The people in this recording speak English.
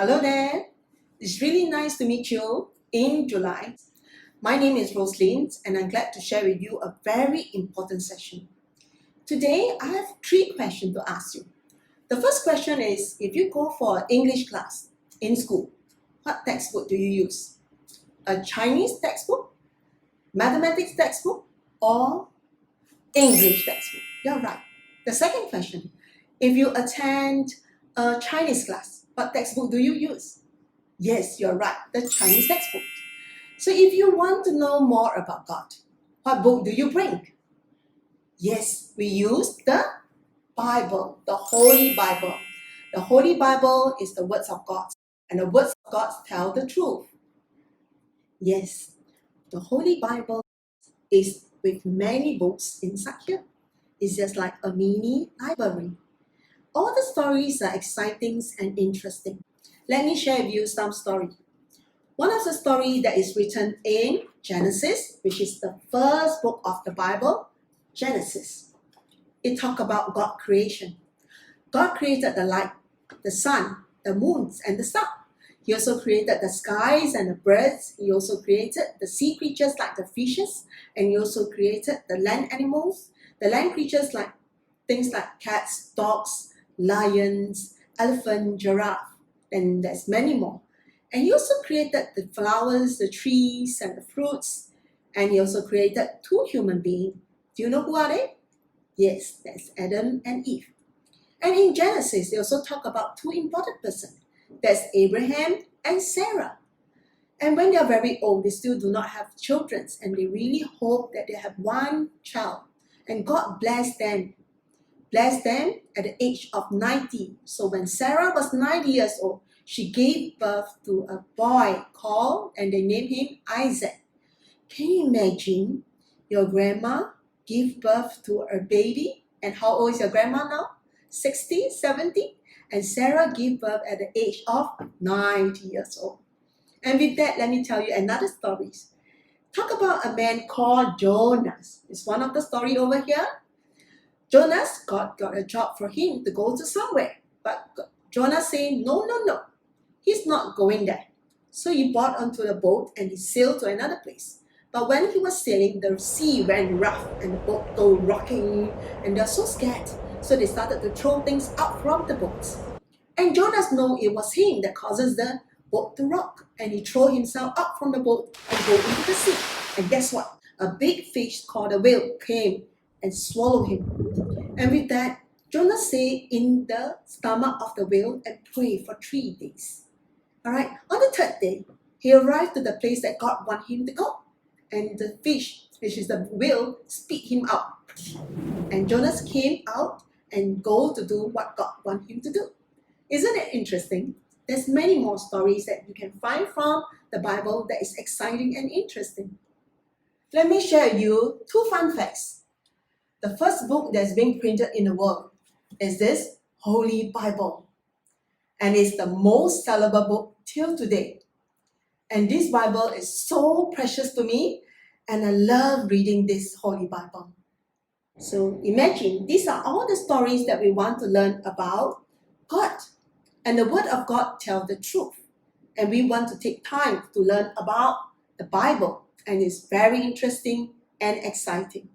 Hello there. It's really nice to meet you in July. My name is Roslyn and I'm glad to share with you a very important session. Today, I have 3 questions to ask you. The first question is, if you go for an English class in school, what textbook do you use? A Chinese textbook, mathematics textbook, or English textbook? You're right. The second question, if you attend a Chinese class, what textbook do you use? Yes, you're right, the Chinese textbook. So if you want to know more about God, what book do you bring? Yes, we use the Bible, the Holy Bible. The Holy Bible is the words of God, and the words of God tell the truth. Yes, the Holy Bible is with many books inside here. It's just like a mini library. All the stories are exciting and interesting. Let me share with you some story. One of the stories that is written in Genesis, which is the first book of the Bible, Genesis. It talks about God creation. God created the light, the sun, the moons, and the stars. He also created the skies and the birds. He also created the sea creatures like the fishes, and he also created the land animals, the land creatures like things like cats, dogs, lions, elephant, giraffe, and there's many more. And he also created the flowers, the trees, and the fruits. And he also created 2 human beings. Do you know who are they? Yes, that's Adam and Eve. And in Genesis, they also talk about 2 important persons. That's Abraham and Sarah. And when they are very old, they still do not have children. And they really hope that they have one child. And God blessed them at the age of 90. So when Sarah was 90 years old, she gave birth to a boy called, and they named him Isaac. Can you imagine your grandma give birth to a baby? And how old is your grandma now? 60, 70? And Sarah gave birth at the age of 90 years old. And with that, let me tell you another story. Talk about a man called Jonas. It's one of the story over here. Jonas, God got a job for him to go to somewhere. But Jonas said, no. He's not going there. So he bought onto the boat and he sailed to another place. But when he was sailing, the sea ran rough and the boat go rocking, and they're so scared. So they started to throw things out from the boat. And Jonas knew it was him that causes the boat to rock. And he threw himself up from the boat and go into the sea. And guess what? A big fish called a whale came and swallowed him. And with that, Jonas stayed in the stomach of the whale and prayed for 3 days. Alright, on the 3rd day, he arrived to the place that God wanted him to go. And the fish, which is the whale, spit him out. And Jonas came out and go to do what God wanted him to do. Isn't it interesting? There's many more stories that you can find from the Bible that is exciting and interesting. Let me share with you 2 fun facts. The first book that's being printed in the world is this Holy Bible. And it's the most sellable book till today. And this Bible is so precious to me, and I love reading this Holy Bible. So imagine, these are all the stories that we want to learn about God. And the Word of God tells the truth. And we want to take time to learn about the Bible. And it's very interesting and exciting.